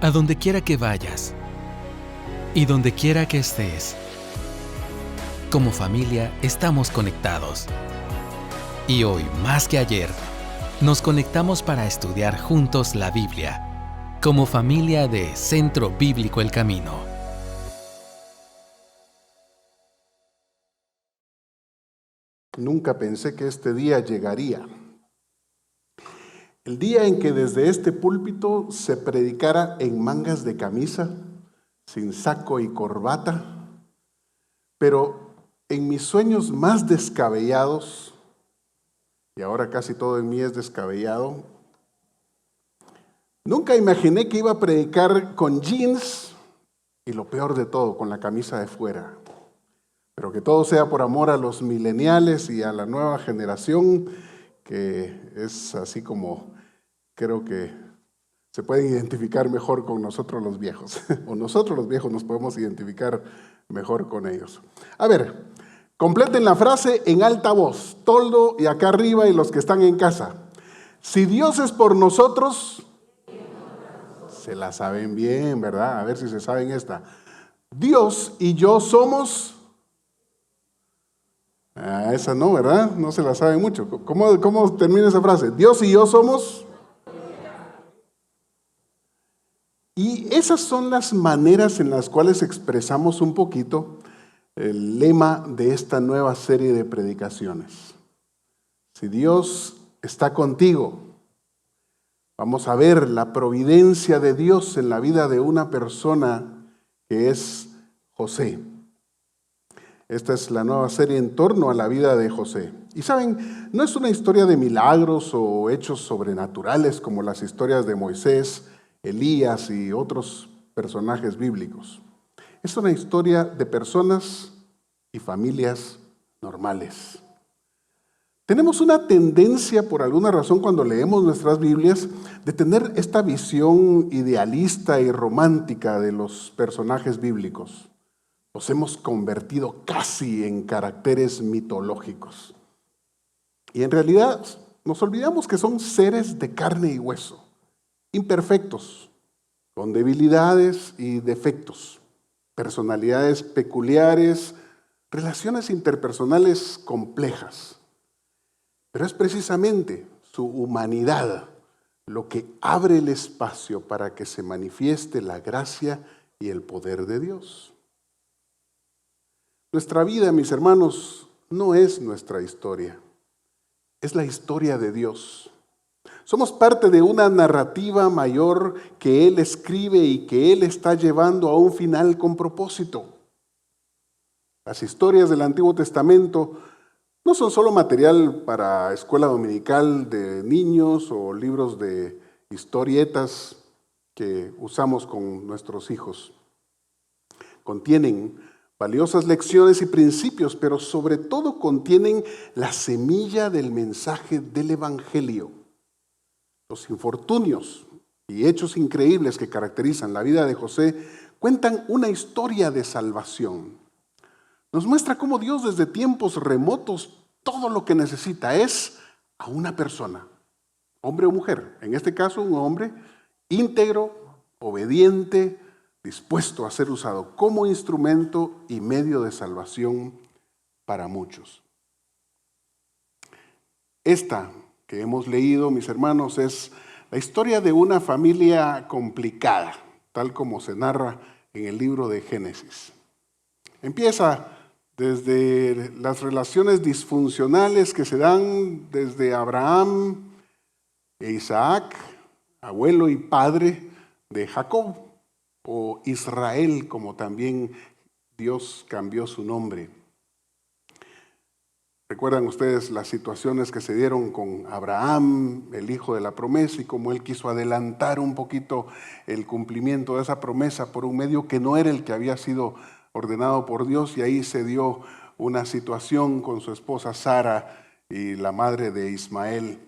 a donde quiera que vayas y donde quiera que estés. Como familia estamos conectados. Y hoy, más que ayer, nos conectamos para estudiar juntos la Biblia, como familia de Centro Bíblico El Camino. Nunca pensé que este día llegaría. El día en que desde este púlpito se predicara en mangas de camisa, sin saco y corbata, pero en mis sueños más descabellados, y ahora casi todo en mí es descabellado, nunca imaginé que iba a predicar con jeans y lo peor de todo, con la camisa de fuera. Pero que todo sea por amor a los millennials y a la nueva generación, que es así como creo que se pueden identificar mejor con nosotros los viejos, o nosotros los viejos nos podemos identificar mejor con ellos. A ver, completen la frase en alta voz, Toldo y acá arriba y los que están en casa. Si Dios es por nosotros, se la saben bien, ¿verdad? A ver si se saben esta. Dios y yo somos... esa no, ¿verdad? No se la saben mucho. ¿Cómo termina esa frase? Dios y yo somos... Y esas son las maneras en las cuales expresamos un poquito el lema de esta nueva serie de predicaciones. Si Dios está contigo, vamos a ver la providencia de Dios en la vida de una persona que es José. Esta es la nueva serie en torno a la vida de José. Y saben, no es una historia de milagros o hechos sobrenaturales como las historias de Moisés, Elías y otros personajes bíblicos. Es una historia de personas y familias normales. Tenemos una tendencia, por alguna razón, cuando leemos nuestras Biblias, de tener esta visión idealista y romántica de los personajes bíblicos. Los hemos convertido casi en caracteres mitológicos. Y en realidad nos olvidamos que son seres de carne y hueso, imperfectos, con debilidades y defectos, personalidades peculiares, relaciones interpersonales complejas. Pero es precisamente su humanidad lo que abre el espacio para que se manifieste la gracia y el poder de Dios. Nuestra vida, mis hermanos, no es nuestra historia, es la historia de Dios. Somos parte de una narrativa mayor que Él escribe y que Él está llevando a un final con propósito. Las historias del Antiguo Testamento no son solo material para escuela dominical de niños o libros de historietas que usamos con nuestros hijos. Contienen valiosas lecciones y principios, pero sobre todo contienen la semilla del mensaje del Evangelio. Los infortunios y hechos increíbles que caracterizan la vida de José cuentan una historia de salvación. Nos muestra cómo Dios desde tiempos remotos todo lo que necesita es a una persona, hombre o mujer. En este caso, un hombre íntegro, obediente, dispuesto a ser usado como instrumento y medio de salvación para muchos. Esta que hemos leído, mis hermanos, es la historia de una familia complicada, tal como se narra en el libro de Génesis. Empieza desde las relaciones disfuncionales que se dan desde Abraham e Isaac, abuelo y padre de Jacob, o Israel, como también Dios cambió su nombre. ¿Recuerdan ustedes las situaciones que se dieron con Abraham, el hijo de la promesa, y cómo él quiso adelantar un poquito el cumplimiento de esa promesa por un medio que no era el que había sido ordenado por Dios? Y ahí se dio una situación con su esposa Sara y la madre de Ismael.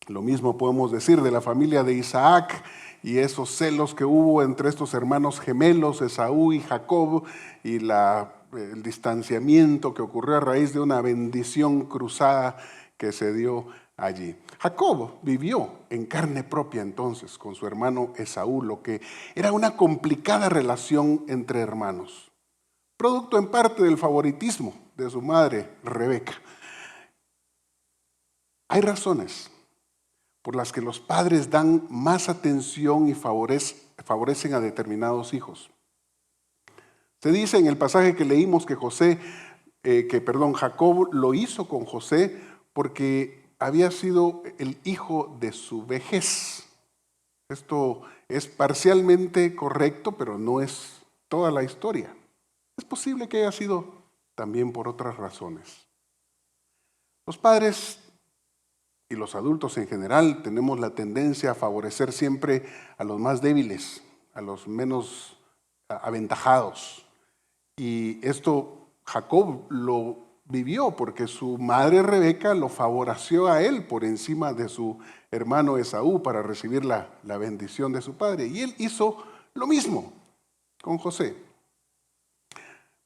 Lo mismo podemos decir de la familia de Isaac y esos celos que hubo entre estos hermanos gemelos, Esaú y Jacob, y el distanciamiento que ocurrió a raíz de una bendición cruzada que se dio allí. Jacob vivió en carne propia entonces con su hermano Esaú, lo que era una complicada relación entre hermanos, producto en parte del favoritismo de su madre Rebeca. Hay razones por las que los padres dan más atención y favorecen a determinados hijos. Se dice en el pasaje que leímos que Jacob lo hizo con José porque había sido el hijo de su vejez. Esto es parcialmente correcto, pero no es toda la historia. Es posible que haya sido también por otras razones. Los padres y los adultos en general tenemos la tendencia a favorecer siempre a los más débiles, a los menos aventajados. Y esto Jacob lo vivió porque su madre Rebeca lo favoreció a él por encima de su hermano Esaú para recibir la bendición de su padre. Y él hizo lo mismo con José.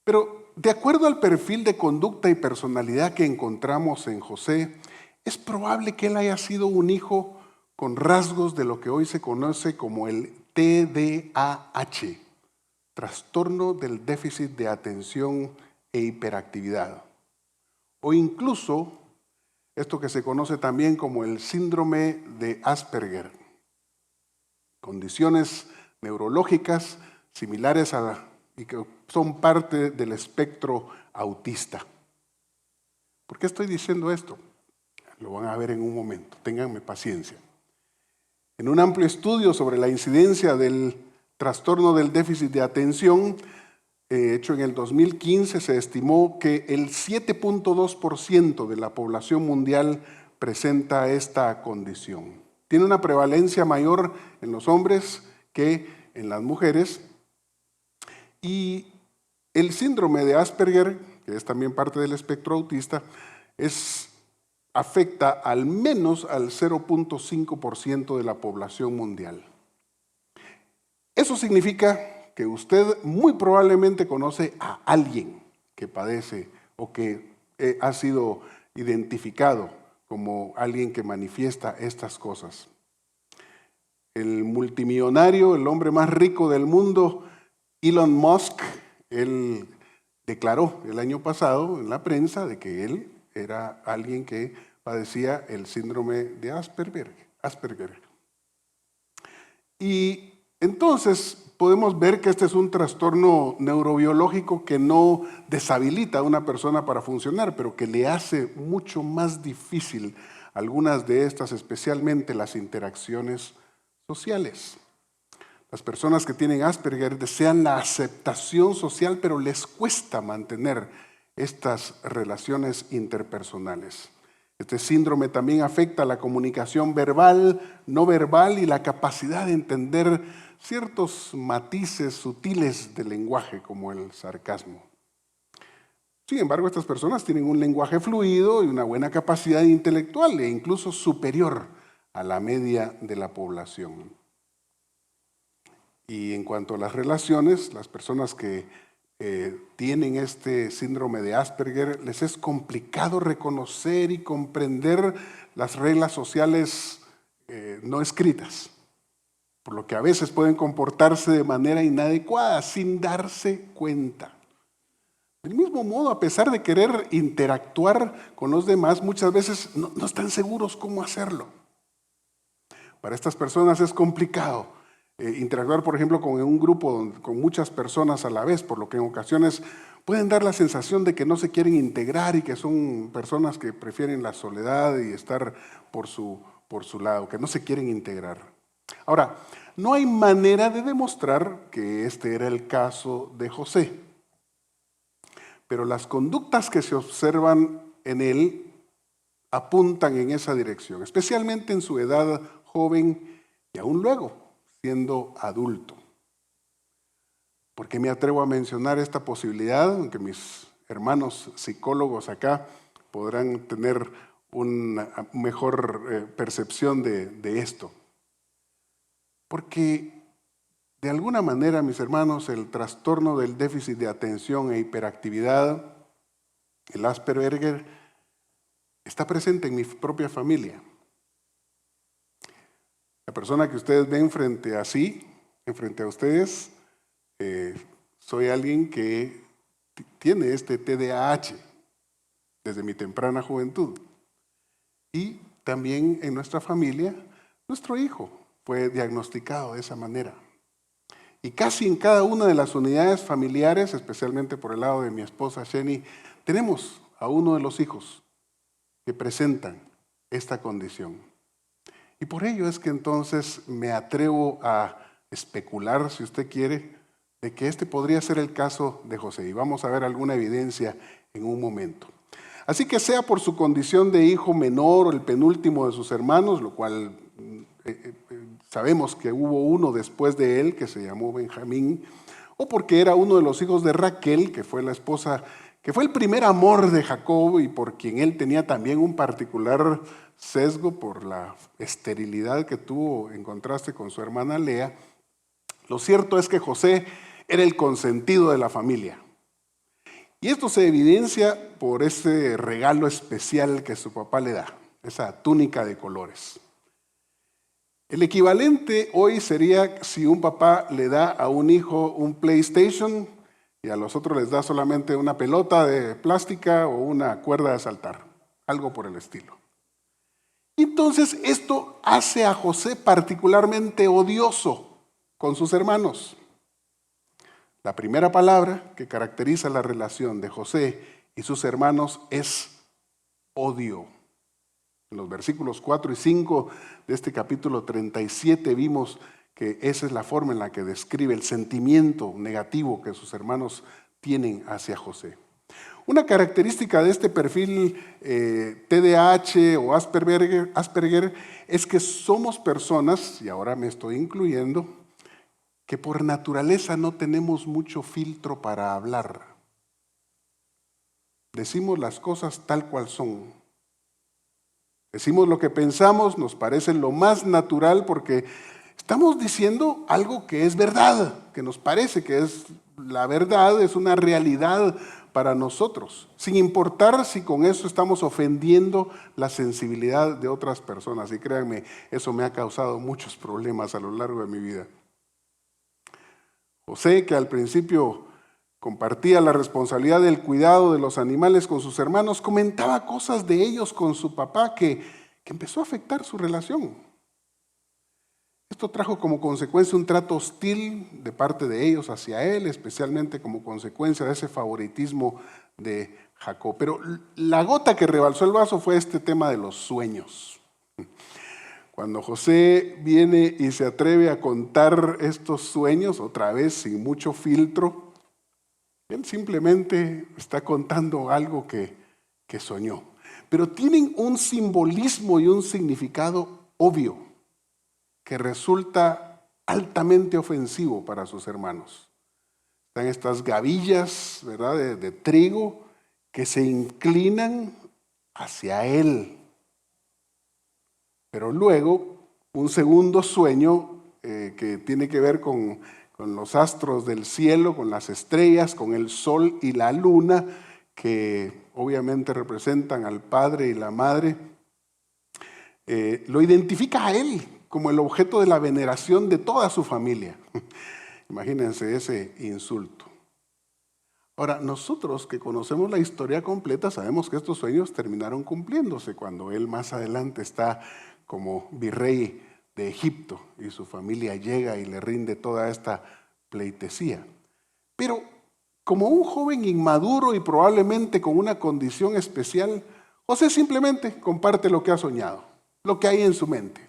Pero de acuerdo al perfil de conducta y personalidad que encontramos en José, es probable que él haya sido un hijo con rasgos de lo que hoy se conoce como el TDAH, trastorno del déficit de atención e hiperactividad, o incluso esto que se conoce también como el síndrome de Asperger, condiciones neurológicas similares y que son parte del espectro autista. ¿Por qué estoy diciendo esto? Lo van a ver en un momento, ténganme paciencia. En un amplio estudio sobre la incidencia del trastorno del déficit de atención, hecho en el 2015, se estimó que el 7.2% de la población mundial presenta esta condición. Tiene una prevalencia mayor en los hombres que en las mujeres. Y el síndrome de Asperger, que es también parte del espectro autista, afecta al menos al 0.5% de la población mundial. Eso significa que usted muy probablemente conoce a alguien que padece o que ha sido identificado como alguien que manifiesta estas cosas. El multimillonario, el hombre más rico del mundo, Elon Musk, él declaró el año pasado en la prensa de que él era alguien que padecía el síndrome de Asperger. Y entonces podemos ver que este es un trastorno neurobiológico que no deshabilita a una persona para funcionar, pero que le hace mucho más difícil algunas de estas, especialmente las interacciones sociales. Las personas que tienen Asperger desean la aceptación social, pero les cuesta mantener estas relaciones interpersonales. Este síndrome también afecta la comunicación verbal, no verbal y la capacidad de entender ciertos matices sutiles del lenguaje, como el sarcasmo. Sin embargo, estas personas tienen un lenguaje fluido y una buena capacidad intelectual e incluso superior a la media de la población. Y en cuanto a las relaciones, las personas que tienen este síndrome de Asperger, les es complicado reconocer y comprender las reglas sociales no escritas, por lo que a veces pueden comportarse de manera inadecuada sin darse cuenta. Del mismo modo, a pesar de querer interactuar con los demás, muchas veces no están seguros cómo hacerlo. Para estas personas es complicado interactuar, por ejemplo, con un grupo con muchas personas a la vez, por lo que en ocasiones pueden dar la sensación de que no se quieren integrar y que son personas que prefieren la soledad y estar por su lado, que no se quieren integrar. Ahora, no hay manera de demostrar que este era el caso de José, pero las conductas que se observan en él apuntan en esa dirección, especialmente en su edad joven y aún luego, siendo adulto. ¿Por qué me atrevo a mencionar esta posibilidad? Aunque mis hermanos psicólogos acá podrán tener una mejor percepción de esto. Porque de alguna manera, mis hermanos, el trastorno del déficit de atención e hiperactividad, el Asperger, está presente en mi propia familia. La persona que ustedes ven frente a ustedes, soy alguien que tiene este TDAH desde mi temprana juventud. Y también en nuestra familia, nuestro hijo fue diagnosticado de esa manera. Y casi en cada una de las unidades familiares, especialmente por el lado de mi esposa Sheni, tenemos a uno de los hijos que presentan esta condición. Y por ello es que entonces me atrevo a especular, si usted quiere, de que este podría ser el caso de José. Y vamos a ver alguna evidencia en un momento. Así que sea por su condición de hijo menor o el penúltimo de sus hermanos, lo cual sabemos que hubo uno después de él que se llamó Benjamín, o porque era uno de los hijos de Raquel, que fue la esposa, que fue el primer amor de Jacob y por quien él tenía también un particular sesgo por la esterilidad que tuvo en contraste con su hermana Lea. Lo cierto es que José era el consentido de la familia. Y esto se evidencia por ese regalo especial que su papá le da, esa túnica de colores. El equivalente hoy sería si un papá le da a un hijo un PlayStation y a los otros les da solamente una pelota de plástica o una cuerda de saltar, algo por el estilo. Entonces esto hace a José particularmente odioso con sus hermanos. La primera palabra que caracteriza la relación de José y sus hermanos es odio. En los versículos 4 y 5 de este capítulo 37 vimos que esa es la forma en la que describe el sentimiento negativo que sus hermanos tienen hacia José. Una característica de este perfil TDAH o Asperger es que somos personas, y ahora me estoy incluyendo, que por naturaleza no tenemos mucho filtro para hablar. Decimos las cosas tal cual son. Decimos lo que pensamos, nos parece lo más natural porque estamos diciendo algo que es verdad, que nos parece que es la verdad, es una realidad para nosotros, sin importar si con eso estamos ofendiendo la sensibilidad de otras personas. Y créanme, eso me ha causado muchos problemas a lo largo de mi vida. José, que al principio compartía la responsabilidad del cuidado de los animales con sus hermanos, comentaba cosas de ellos con su papá que empezó a afectar su relación. Esto trajo como consecuencia un trato hostil de parte de ellos hacia él, especialmente como consecuencia de ese favoritismo de Jacob. Pero la gota que rebalsó el vaso fue este tema de los sueños. Cuando José viene y se atreve a contar estos sueños, otra vez sin mucho filtro, él simplemente está contando algo que soñó. Pero tienen un simbolismo y un significado obvio que resulta altamente ofensivo para sus hermanos. Están estas gavillas, ¿verdad?, de trigo que se inclinan hacia él. Pero luego, un segundo sueño que tiene que ver con los astros del cielo, con las estrellas, con el sol y la luna, que obviamente representan al padre y la madre, lo identifica a él como el objeto de la veneración de toda su familia. Imagínense ese insulto. Ahora, nosotros que conocemos la historia completa sabemos que estos sueños terminaron cumpliéndose cuando él más adelante está como virrey de Egipto y su familia llega y le rinde toda esta pleitesía. Pero como un joven inmaduro y probablemente con una condición especial, José simplemente comparte lo que ha soñado, lo que hay en su mente.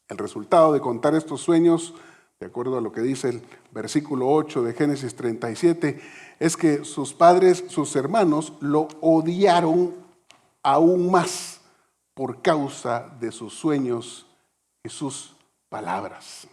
El resultado de contar estos sueños, de acuerdo a lo que dice el versículo 8 de Génesis 37, es que sus padres, sus hermanos, lo odiaron aún más por causa de sus sueños y sus palabras.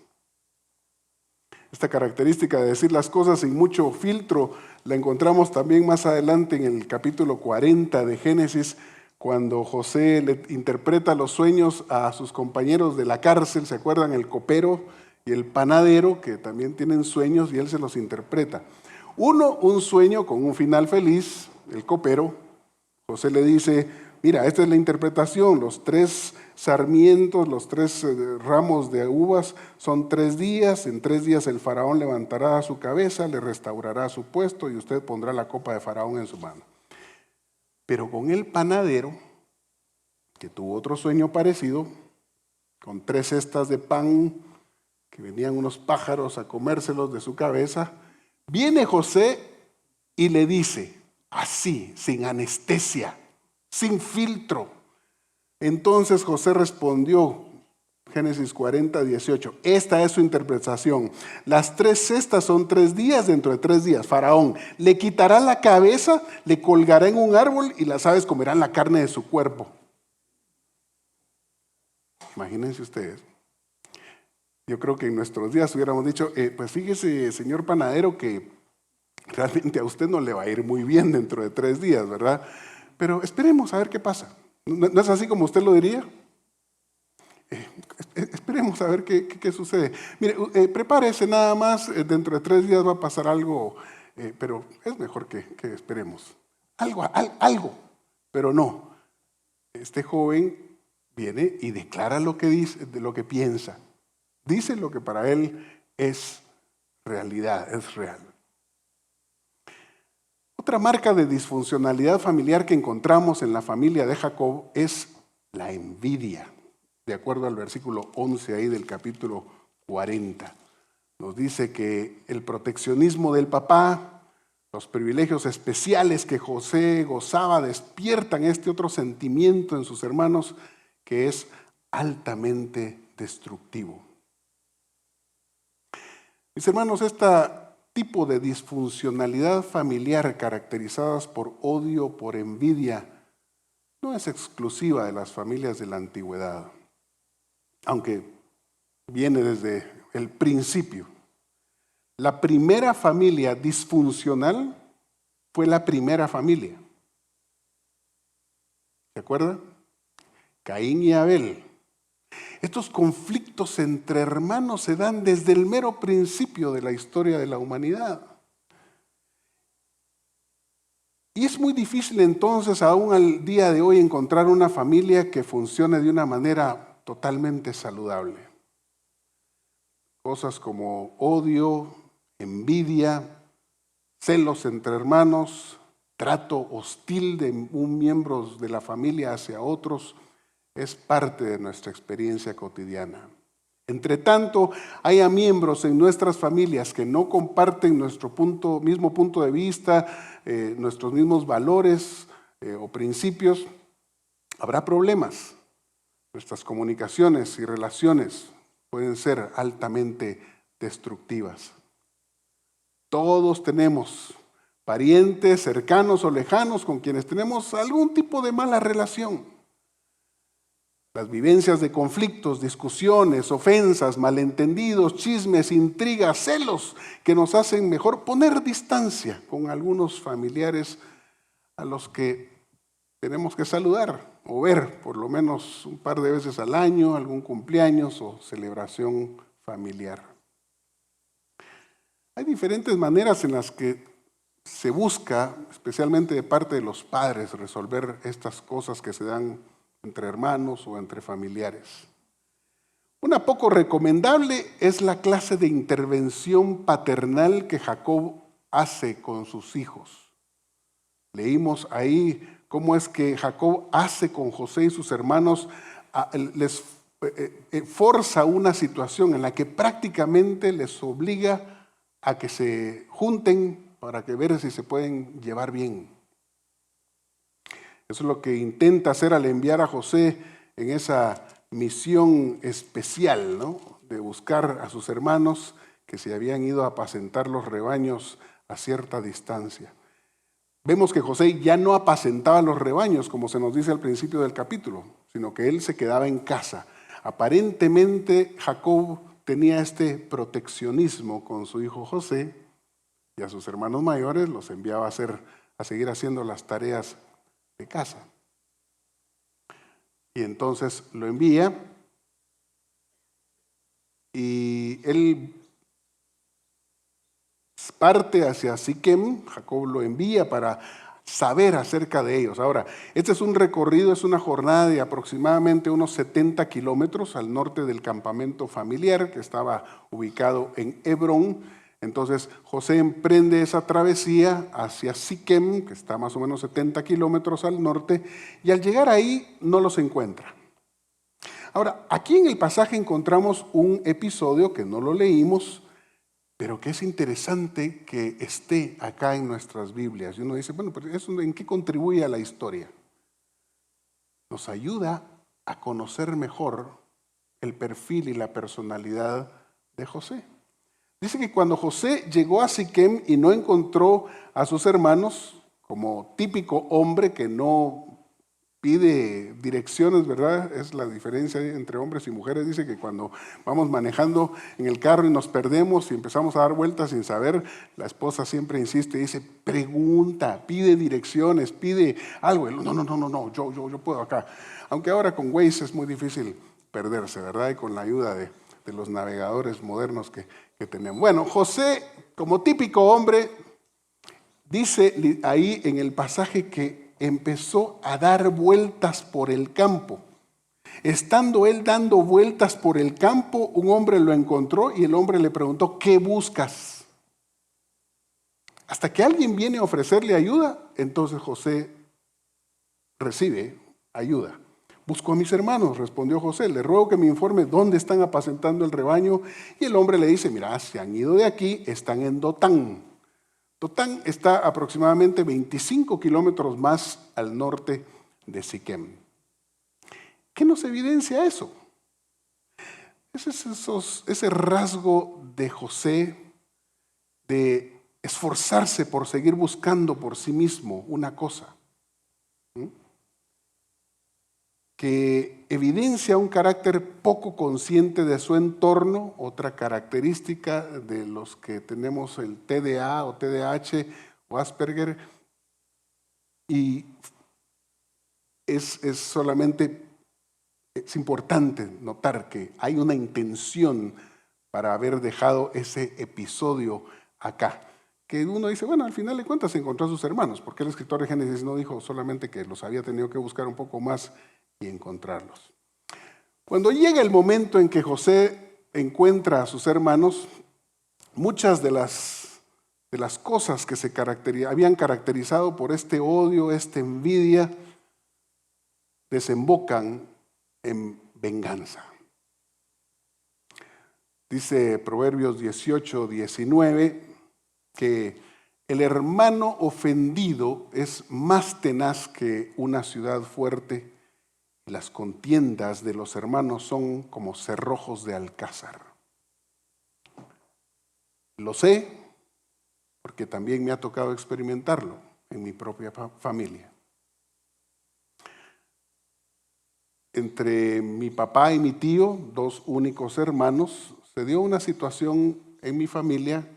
Esta característica de decir las cosas sin mucho filtro la encontramos también más adelante en el capítulo 40 de Génesis, cuando José le interpreta los sueños a sus compañeros de la cárcel. ¿Se acuerdan? El copero y el panadero, que también tienen sueños y él se los interpreta. Uno, un sueño con un final feliz, el copero. José le dice: mira, esta es la interpretación, los 3 sarmientos, los 3 ramos de uvas son 3 días, en 3 días el faraón levantará su cabeza, le restaurará su puesto y usted pondrá la copa de faraón en su mano. Pero con el panadero, que tuvo otro sueño parecido, con 3 cestas de pan, que venían unos pájaros a comérselos de su cabeza, viene José y le dice, así, sin anestesia, sin filtro. Entonces José respondió, Génesis 40, 18, esta es su interpretación. Las 3 cestas son 3 días, dentro de 3 días, Faraón le quitará la cabeza, le colgará en un árbol y las aves comerán la carne de su cuerpo. Imagínense ustedes. Yo creo que en nuestros días hubiéramos dicho, pues fíjese, señor panadero, que realmente a usted no le va a ir muy bien dentro de 3 días, ¿verdad? Pero esperemos a ver qué pasa. ¿No es así como usted lo diría? Esperemos a ver qué sucede. Mire, prepárese nada más, dentro de 3 días va a pasar algo, pero es mejor que esperemos. Algo, pero no. Este joven viene y declara lo que dice, de lo que piensa. Dice lo que para él es realidad, es real. Otra marca de disfuncionalidad familiar que encontramos en la familia de Jacob es la envidia, de acuerdo al versículo 11 ahí del capítulo 40. Nos dice que el proteccionismo del papá, los privilegios especiales que José gozaba, despiertan este otro sentimiento en sus hermanos que es altamente destructivo. Mis hermanos, este tipo de disfuncionalidad familiar caracterizadas por odio, por envidia, no es exclusiva de las familias de la antigüedad, aunque viene desde el principio. La primera familia disfuncional fue la primera familia. ¿Se acuerdan? Caín y Abel. Estos conflictos entre hermanos se dan desde el mero principio de la historia de la humanidad. Y es muy difícil entonces, aún al día de hoy, encontrar una familia que funcione de una manera totalmente saludable. Cosas como odio, envidia, celos entre hermanos, trato hostil de un miembro de la familia hacia otros, es parte de nuestra experiencia cotidiana. Entre tanto, haya miembros en nuestras familias que no comparten nuestro mismo punto de vista, nuestros mismos valores o principios, habrá problemas. Nuestras comunicaciones y relaciones pueden ser altamente destructivas. Todos tenemos parientes cercanos o lejanos con quienes tenemos algún tipo de mala relación. Las vivencias de conflictos, discusiones, ofensas, malentendidos, chismes, intrigas, celos, que nos hacen mejor poner distancia con algunos familiares a los que tenemos que saludar o ver por lo menos un par de veces al año, algún cumpleaños o celebración familiar. Hay diferentes maneras en las que se busca, especialmente de parte de los padres, resolver estas cosas que se dan entre hermanos o entre familiares. Una poco recomendable es la clase de intervención paternal que Jacob hace con sus hijos. Leímos ahí cómo es que Jacob hace con José y sus hermanos, les forza una situación en la que prácticamente les obliga a que se junten para que ver si se pueden llevar bien. Eso es lo que intenta hacer al enviar a José en esa misión especial, ¿no? De buscar a sus hermanos que se habían ido a apacentar los rebaños a cierta distancia. Vemos que José ya no apacentaba los rebaños, como se nos dice al principio del capítulo, sino que él se quedaba en casa. Aparentemente Jacob tenía este proteccionismo con su hijo José y a sus hermanos mayores los enviaba a seguir haciendo las tareas de casa. Y entonces lo envía y él parte hacia Siquem. Jacob lo envía para saber acerca de ellos. Ahora, este es un recorrido, es una jornada de aproximadamente unos 70 kilómetros al norte del campamento familiar que estaba ubicado en Hebrón. Entonces José emprende esa travesía hacia Siquem, que está más o menos 70 kilómetros al norte, y al llegar ahí no los encuentra. Ahora, aquí en el pasaje encontramos un episodio que no lo leímos, pero que es interesante que esté acá en nuestras Biblias. Y uno dice, bueno, pero ¿eso en qué contribuye a la historia? Nos ayuda a conocer mejor el perfil y la personalidad de José. Dice que cuando José llegó a Siquem y no encontró a sus hermanos, como típico hombre que no pide direcciones, ¿verdad? Es la diferencia entre hombres y mujeres. Dice que cuando vamos manejando en el carro y nos perdemos y empezamos a dar vueltas sin saber, la esposa siempre insiste y dice, pregunta, pide direcciones, pide algo. No, yo puedo acá. Aunque ahora con Waze es muy difícil perderse, ¿verdad? Y con la ayuda de los navegadores modernos que tenemos. Bueno, José, como típico hombre, dice ahí en el pasaje que empezó a dar vueltas por el campo. Estando él dando vueltas por el campo, un hombre lo encontró y el hombre le preguntó, ¿qué buscas? Hasta que alguien viene a ofrecerle ayuda, entonces José recibe ayuda. Busco a mis hermanos, respondió José, le ruego que me informe dónde están apacentando el rebaño. Y el hombre le dice, mira, se han ido de aquí, están en Dotán. Dotán está aproximadamente 25 kilómetros más al norte de Siquem. ¿Qué nos evidencia eso? Ese rasgo de José de esforzarse por seguir buscando por sí mismo una cosa, que evidencia un carácter poco consciente de su entorno, otra característica de los que tenemos el TDA o TDAH o Asperger, y es importante notar que hay una intención para haber dejado ese episodio acá. Que uno dice, bueno, al final de cuentas encontró a sus hermanos, porque el escritor de Génesis no dijo solamente que los había tenido que buscar un poco más y encontrarlos. Cuando llega el momento en que José encuentra a sus hermanos, muchas de las cosas que habían caracterizado por este odio, esta envidia, desembocan en venganza. Dice Proverbios 18, 19, que el hermano ofendido es más tenaz que una ciudad fuerte. Las contiendas de los hermanos son como cerrojos de alcázar. Lo sé porque también me ha tocado experimentarlo en mi propia familia. Entre mi papá y mi tío, dos únicos hermanos, se dio una situación en mi familia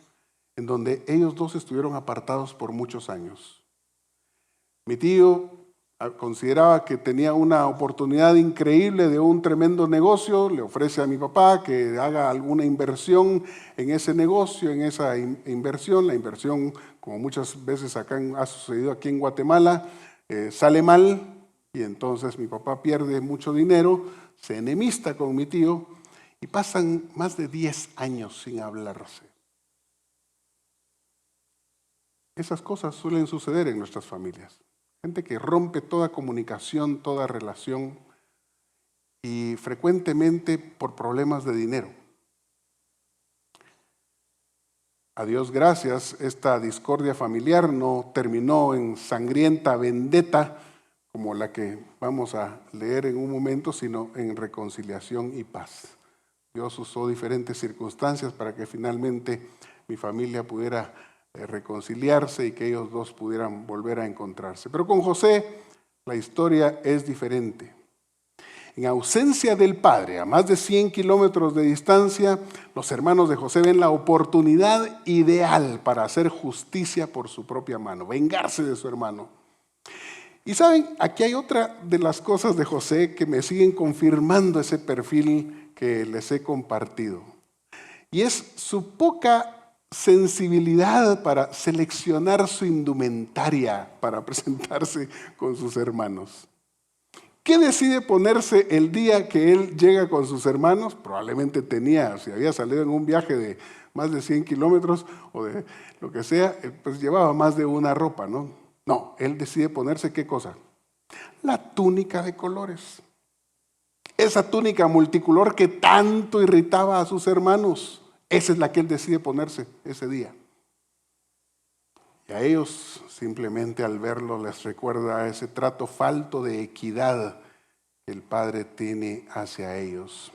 en donde ellos dos estuvieron apartados por muchos años. Mi tío consideraba que tenía una oportunidad increíble de un tremendo negocio, le ofrece a mi papá que haga alguna inversión en ese negocio, en esa inversión. La inversión, como muchas veces ha sucedido aquí en Guatemala, sale mal y entonces mi papá pierde mucho dinero, se enemista con mi tío y pasan más de 10 años sin hablarse. Esas cosas suelen suceder en nuestras familias. Gente que rompe toda comunicación, toda relación y frecuentemente por problemas de dinero. A Dios gracias, esta discordia familiar no terminó en sangrienta vendetta como la que vamos a leer en un momento, sino en reconciliación y paz. Dios usó diferentes circunstancias para que finalmente mi familia pudiera reconciliarse y que ellos dos pudieran volver a encontrarse. Pero con José la historia es diferente. En ausencia del padre, a más de 100 kilómetros de distancia, los hermanos de José ven la oportunidad ideal para hacer justicia por su propia mano, vengarse de su hermano. Y saben, aquí hay otra de las cosas de José que me siguen confirmando ese perfil que les he compartido. Y es su poca sensibilidad para seleccionar su indumentaria para presentarse con sus hermanos. ¿Qué decide ponerse el día que él llega con sus hermanos? Probablemente si había salido en un viaje de más de 100 kilómetros o de lo que sea, pues llevaba más de una ropa, ¿no? No, él decide ponerse ¿qué cosa? La túnica de colores. Esa túnica multicolor que tanto irritaba a sus hermanos, esa es la que él decide ponerse ese día. Y a ellos simplemente al verlo les recuerda ese trato falto de equidad que el Padre tiene hacia ellos.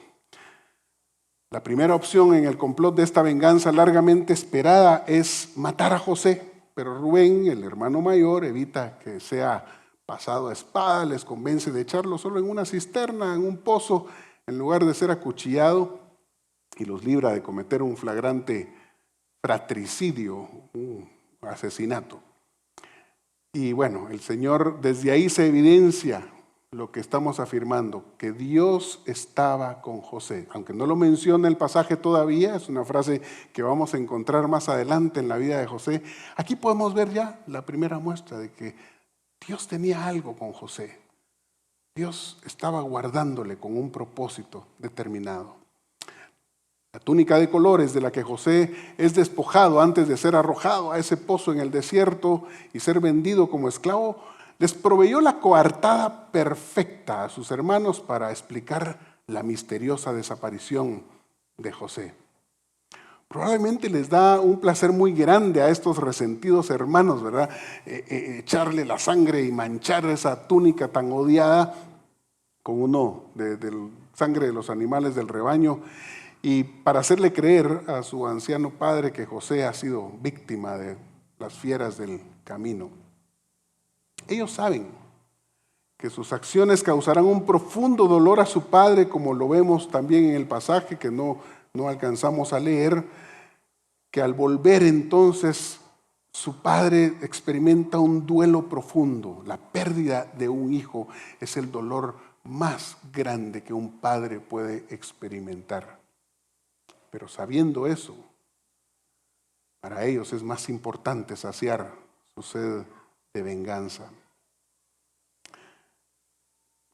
La primera opción en el complot de esta venganza largamente esperada es matar a José, pero Rubén, el hermano mayor, evita que sea pasado a espada, les convence de echarlo solo en una cisterna, en un pozo, en lugar de ser acuchillado, y los libra de cometer un flagrante fratricidio, un asesinato. Y bueno, el Señor, desde ahí se evidencia lo que estamos afirmando, que Dios estaba con José. Aunque no lo menciona el pasaje todavía, es una frase que vamos a encontrar más adelante en la vida de José. Aquí podemos ver ya la primera muestra de que Dios tenía algo con José. Dios estaba guardándole con un propósito determinado. La túnica de colores de la que José es despojado antes de ser arrojado a ese pozo en el desierto y ser vendido como esclavo, les proveyó la coartada perfecta a sus hermanos para explicar la misteriosa desaparición de José. Probablemente les da un placer muy grande a estos resentidos hermanos, ¿verdad? Echarle la sangre y manchar esa túnica tan odiada con uno de sangre de los animales del rebaño, y para hacerle creer a su anciano padre que José ha sido víctima de las fieras del camino. Ellos saben que sus acciones causarán un profundo dolor a su padre, como lo vemos también en el pasaje que no alcanzamos a leer, que al volver entonces su padre experimenta un duelo profundo. La pérdida de un hijo es el dolor más grande que un padre puede experimentar. Pero sabiendo eso, para ellos es más importante saciar su sed de venganza.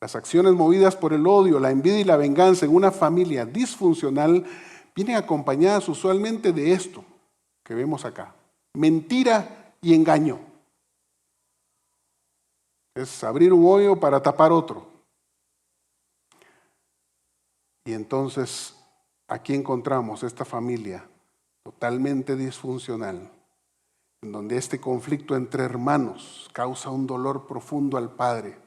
Las acciones movidas por el odio, la envidia y la venganza en una familia disfuncional vienen acompañadas usualmente de esto que vemos acá: mentira y engaño. Es abrir un hoyo para tapar otro. Y entonces aquí encontramos esta familia totalmente disfuncional, en donde este conflicto entre hermanos causa un dolor profundo al padre.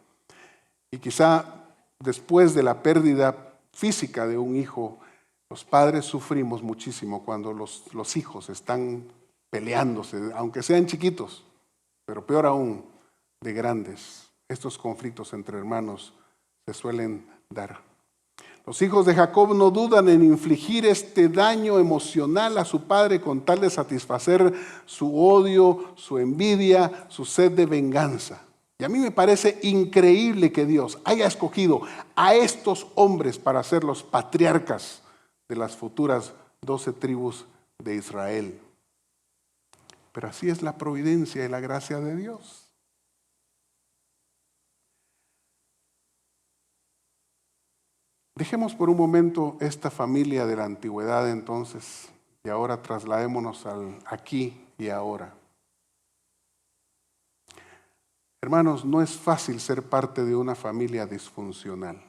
Y quizá después de la pérdida física de un hijo, los padres sufrimos muchísimo cuando los hijos están peleándose, aunque sean chiquitos, pero peor aún, de grandes. Estos conflictos entre hermanos se suelen dar. Los hijos de Jacob no dudan en infligir este daño emocional a su padre con tal de satisfacer su odio, su envidia, su sed de venganza. Y a mí me parece increíble que Dios haya escogido a estos hombres para ser los patriarcas de las futuras 12 tribus de Israel. Pero así es la providencia y la gracia de Dios. Dejemos por un momento esta familia de la antigüedad entonces y ahora trasladémonos al aquí y ahora. Hermanos, no es fácil ser parte de una familia disfuncional.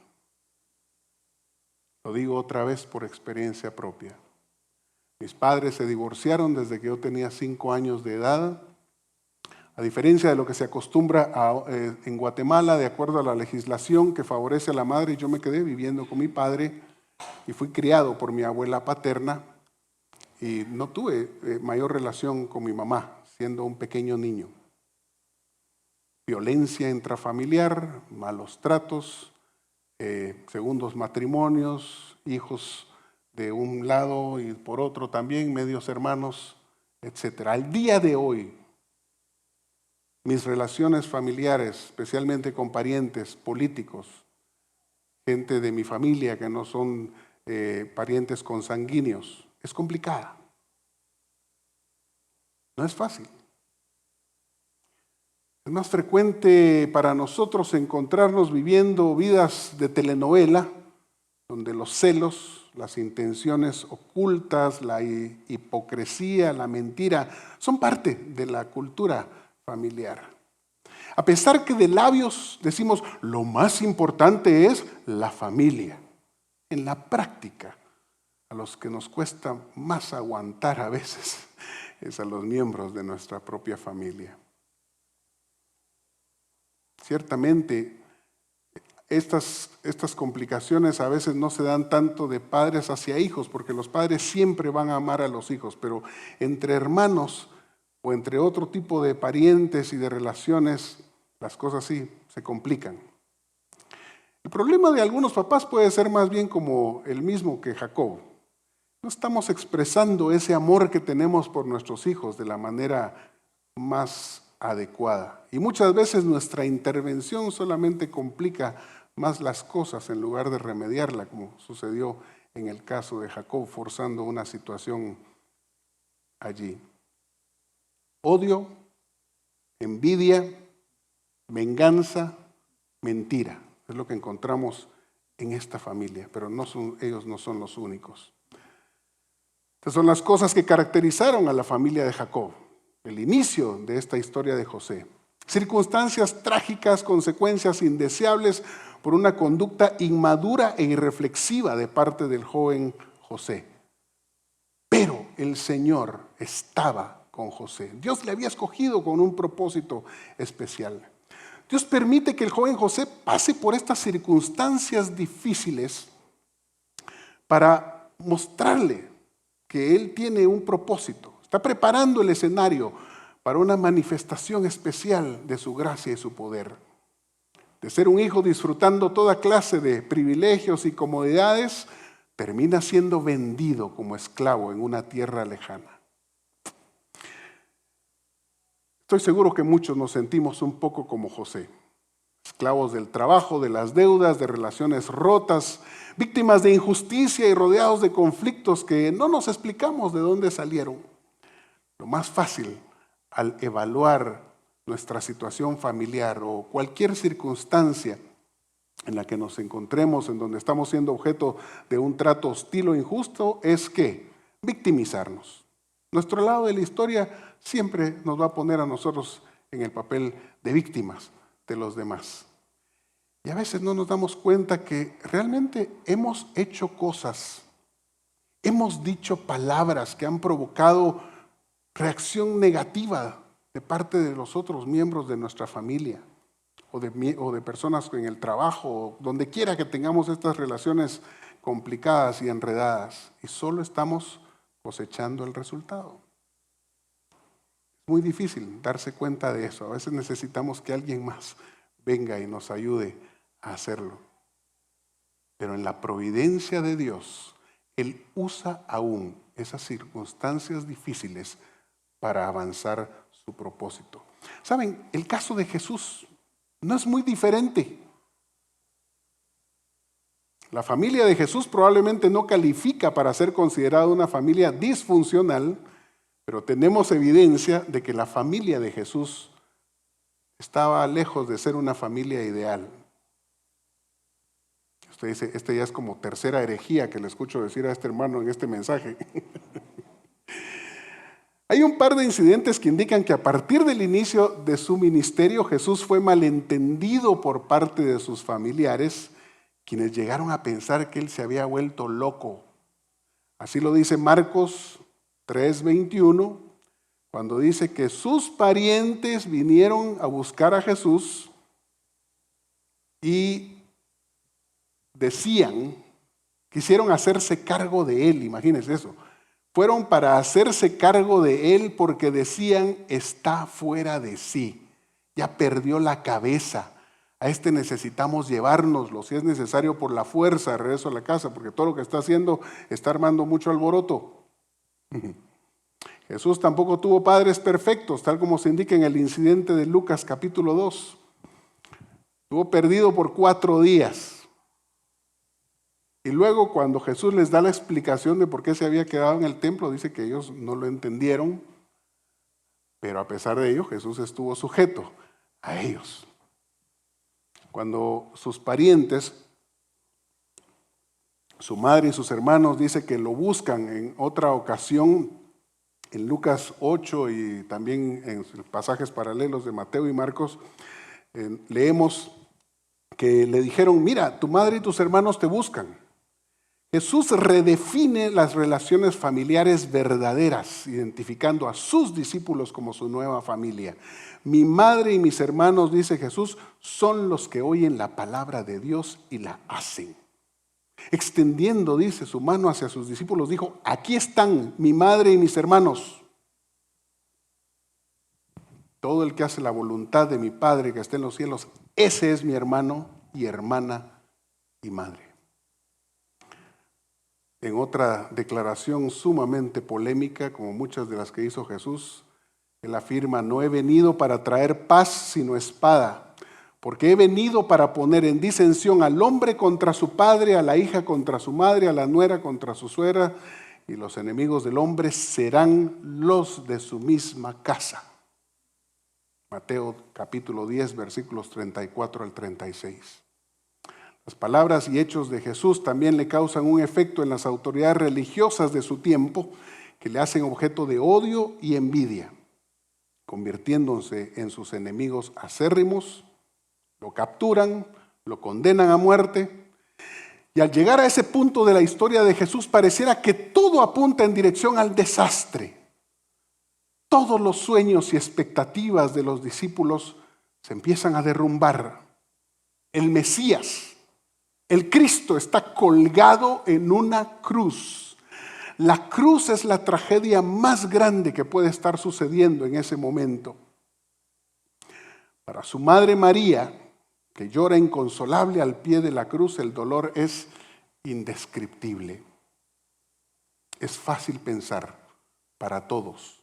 Lo digo otra vez por experiencia propia. Mis padres se divorciaron desde que yo tenía 5 años de edad. A diferencia de lo que se acostumbra en Guatemala, de acuerdo a la legislación que favorece a la madre, yo me quedé viviendo con mi padre y fui criado por mi abuela paterna y no tuve mayor relación con mi mamá, siendo un pequeño niño. Violencia intrafamiliar, malos tratos, segundos matrimonios, hijos de un lado y por otro también, medios hermanos, etc. Al día de hoy, mis relaciones familiares, especialmente con parientes políticos, gente de mi familia que no son parientes consanguíneos, es complicada. No es fácil. Es más frecuente para nosotros encontrarnos viviendo vidas de telenovela, donde los celos, las intenciones ocultas, la hipocresía, la mentira, son parte de la cultura familiar. A pesar que de labios decimos, lo más importante es la familia. En la práctica, a los que nos cuesta más aguantar a veces, es a los miembros de nuestra propia familia. Ciertamente, estas complicaciones a veces no se dan tanto de padres hacia hijos, porque los padres siempre van a amar a los hijos, pero entre hermanos o entre otro tipo de parientes y de relaciones, las cosas sí se complican. El problema de algunos papás puede ser más bien como el mismo que Jacob. No estamos expresando ese amor que tenemos por nuestros hijos de la manera más adecuada. Y muchas veces nuestra intervención solamente complica más las cosas en lugar de remediarla, como sucedió en el caso de Jacob, forzando una situación allí. Odio, envidia, venganza, mentira. Es lo que encontramos en esta familia, pero ellos no son los únicos. Estas son las cosas que caracterizaron a la familia de Jacob, el inicio de esta historia de José. Circunstancias trágicas, consecuencias indeseables por una conducta inmadura e irreflexiva de parte del joven José. Pero el Señor estaba con José. Dios le había escogido con un propósito especial. Dios permite que el joven José pase por estas circunstancias difíciles para mostrarle que él tiene un propósito. Está preparando el escenario para una manifestación especial de su gracia y su poder. De ser un hijo disfrutando toda clase de privilegios y comodidades, termina siendo vendido como esclavo en una tierra lejana. Estoy seguro que muchos nos sentimos un poco como José, esclavos del trabajo, de las deudas, de relaciones rotas, víctimas de injusticia y rodeados de conflictos que no nos explicamos de dónde salieron. Lo más fácil al evaluar nuestra situación familiar o cualquier circunstancia en la que nos encontremos, en donde estamos siendo objeto de un trato hostil o injusto, es que victimizarnos. Nuestro lado de la historia siempre nos va a poner a nosotros en el papel de víctimas de los demás. Y a veces no nos damos cuenta que realmente hemos hecho cosas, hemos dicho palabras que han provocado reacción negativa de parte de los otros miembros de nuestra familia o de personas en el trabajo, donde quiera que tengamos estas relaciones complicadas y enredadas, y solo estamos cosechando el resultado. Es muy difícil darse cuenta de eso. A veces necesitamos que alguien más venga y nos ayude a hacerlo. Pero en la providencia de Dios, Él usa aún esas circunstancias difíciles para avanzar su propósito. ¿Saben? El caso de Jesús no es muy diferente. La familia de Jesús probablemente no califica para ser considerada una familia disfuncional, pero tenemos evidencia de que la familia de Jesús estaba lejos de ser una familia ideal. Usted dice, este ya es como tercera herejía que le escucho decir a este hermano en este mensaje. Hay un par de incidentes que indican que a partir del inicio de su ministerio, Jesús fue malentendido por parte de sus familiares, quienes llegaron a pensar que él se había vuelto loco. Así lo dice Marcos 3:21, cuando dice que sus parientes vinieron a buscar a Jesús y quisieron hacerse cargo de él, imagínense eso. Fueron para hacerse cargo de él porque decían, está fuera de sí, ya perdió la cabeza. A este necesitamos llevárnoslo, si es necesario por la fuerza, de regreso a la casa, porque todo lo que está haciendo está armando mucho alboroto. Jesús tampoco tuvo padres perfectos, tal como se indica en el incidente de Lucas capítulo 2. Estuvo perdido por 4 días. Y luego cuando Jesús les da la explicación de por qué se había quedado en el templo, dice que ellos no lo entendieron. Pero a pesar de ello, Jesús estuvo sujeto a ellos. Cuando sus parientes, su madre y sus hermanos, dice que lo buscan en otra ocasión, en Lucas 8 y también en pasajes paralelos de Mateo y Marcos, leemos que le dijeron: mira, tu madre y tus hermanos te buscan. Jesús redefine las relaciones familiares verdaderas, identificando a sus discípulos como su nueva familia. Mi madre y mis hermanos, dice Jesús, son los que oyen la palabra de Dios y la hacen. Extendiendo, dice, su mano hacia sus discípulos, dijo: aquí están mi madre y mis hermanos. Todo el que hace la voluntad de mi Padre que está en los cielos, ese es mi hermano y hermana y madre. En otra declaración sumamente polémica, como muchas de las que hizo Jesús, él afirma: no he venido para traer paz sino espada, porque he venido para poner en disensión al hombre contra su padre, a la hija contra su madre, a la nuera contra su suegra, y los enemigos del hombre serán los de su misma casa. Mateo capítulo 10, versículos 34 al 36. Las palabras y hechos de Jesús también le causan un efecto en las autoridades religiosas de su tiempo, que le hacen objeto de odio y envidia, convirtiéndose en sus enemigos acérrimos. Lo capturan, lo condenan a muerte, y al llegar a ese punto de la historia de Jesús pareciera que todo apunta en dirección al desastre. Todos los sueños y expectativas de los discípulos se empiezan a derrumbar. El Mesías, el Cristo, está colgado en una cruz. La cruz es la tragedia más grande que puede estar sucediendo en ese momento. Para su madre María, que llora inconsolable al pie de la cruz, el dolor es indescriptible. Es fácil pensar para todos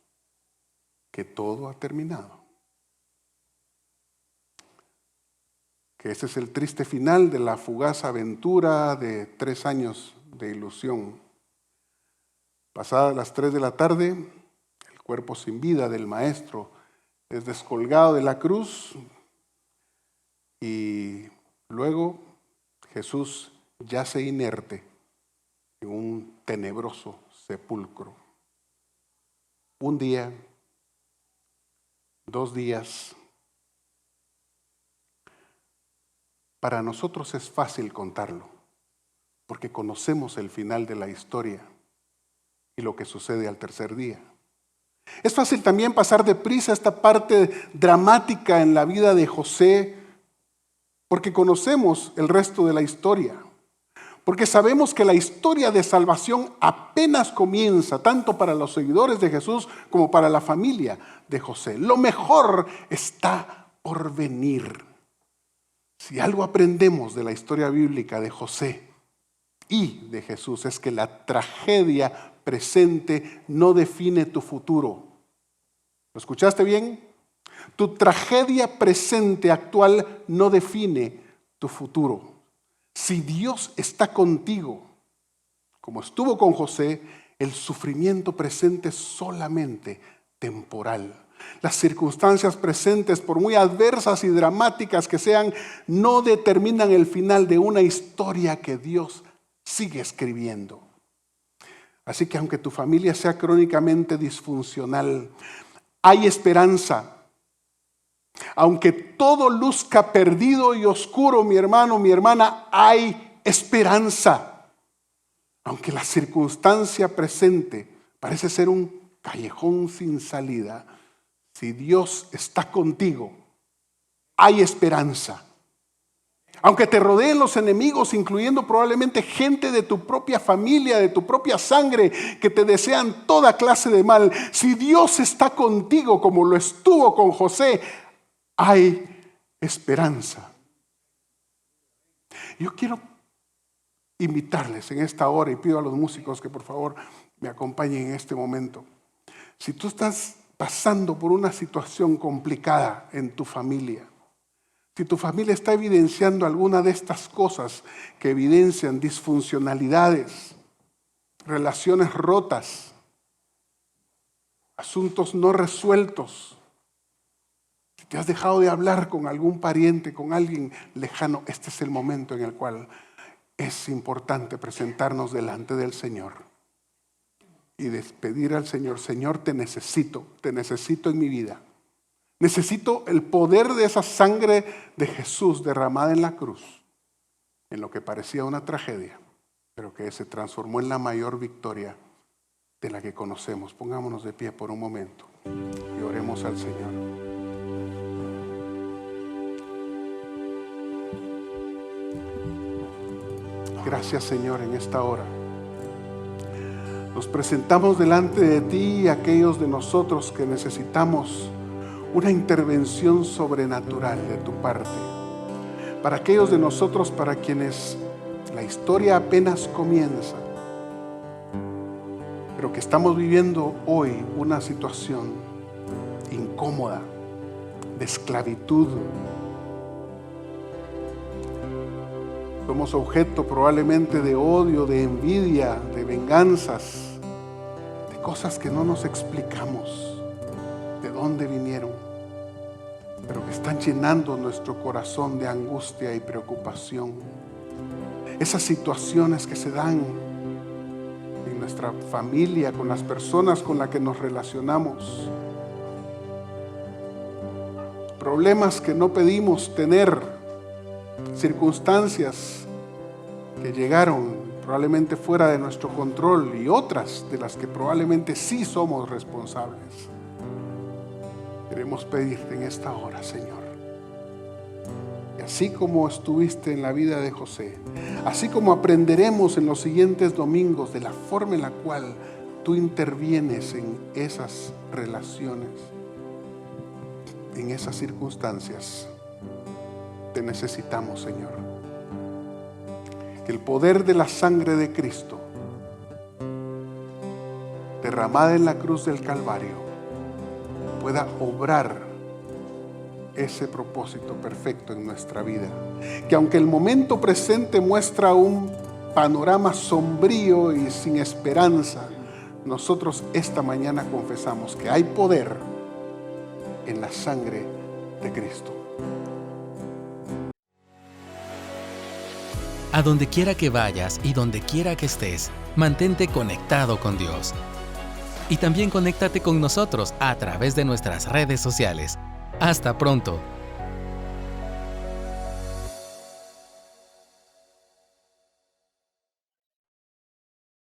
que todo ha terminado, que ese es el triste final de la fugaz aventura de 3 años de ilusión. Pasadas las 3 de la tarde, el cuerpo sin vida del maestro es descolgado de la cruz y luego Jesús yace inerte en un tenebroso sepulcro. Un día, 2 días. Para nosotros es fácil contarlo, porque conocemos el final de la historia y lo que sucede al tercer día. Es fácil también pasar deprisa esta parte dramática en la vida de José, porque conocemos el resto de la historia, porque sabemos que la historia de salvación apenas comienza, tanto para los seguidores de Jesús como para la familia de José. Lo mejor está por venir. Si algo aprendemos de la historia bíblica de José y de Jesús, es que la tragedia presente no define tu futuro. ¿Lo escuchaste bien? Tu tragedia presente actual no define tu futuro. Si Dios está contigo, como estuvo con José, el sufrimiento presente es solamente temporal. Las circunstancias presentes, por muy adversas y dramáticas que sean, no determinan el final de una historia que Dios sigue escribiendo. Así que aunque tu familia sea crónicamente disfuncional, hay esperanza. Aunque todo luzca perdido y oscuro, mi hermano, mi hermana, hay esperanza. Aunque la circunstancia presente parece ser un callejón sin salida, si Dios está contigo, hay esperanza. Aunque te rodeen los enemigos, incluyendo probablemente gente de tu propia familia, de tu propia sangre, que te desean toda clase de mal, si Dios está contigo como lo estuvo con José, hay esperanza. Yo quiero invitarles en esta hora y pido a los músicos que por favor me acompañen en este momento. Si tú estás pasando por una situación complicada en tu familia, si tu familia está evidenciando alguna de estas cosas que evidencian disfuncionalidades, relaciones rotas, asuntos no resueltos. Si te has dejado de hablar con algún pariente, con alguien lejano, este es el momento en el cual es importante presentarnos delante del Señor y despedir al Señor. Señor, te necesito en mi vida. Necesito el poder de esa sangre de Jesús derramada en la cruz, en lo que parecía una tragedia, pero que se transformó en la mayor victoria de la que conocemos. Pongámonos de pie por un momento y oremos al Señor. Gracias, Señor, en esta hora. Nos presentamos delante de ti, aquellos de nosotros que necesitamos una intervención sobrenatural de tu parte. Para aquellos de nosotros para quienes la historia apenas comienza, pero que estamos viviendo hoy una situación incómoda, de esclavitud. Somos objeto probablemente de odio, de envidia, de venganzas, de cosas que no nos explicamos de dónde vinieron, pero que están llenando nuestro corazón de angustia y preocupación. Esas situaciones que se dan en nuestra familia, con las personas con las que nos relacionamos. Problemas que no pedimos tener, circunstancias que llegaron probablemente fuera de nuestro control y otras de las que probablemente sí somos responsables. Queremos pedirte en esta hora, Señor, y así como estuviste en la vida de José, así como aprenderemos en los siguientes domingos de la forma en la cual tú intervienes en esas relaciones, en esas circunstancias, te necesitamos, Señor. Que el poder de la sangre de Cristo, derramada en la cruz del Calvario, pueda obrar ese propósito perfecto en nuestra vida. Que aunque el momento presente muestra un panorama sombrío y sin esperanza, nosotros esta mañana confesamos que hay poder en la sangre de Cristo. A donde quiera que vayas y donde quiera que estés, mantente conectado con Dios. Y también conéctate con nosotros a través de nuestras redes sociales. Hasta pronto.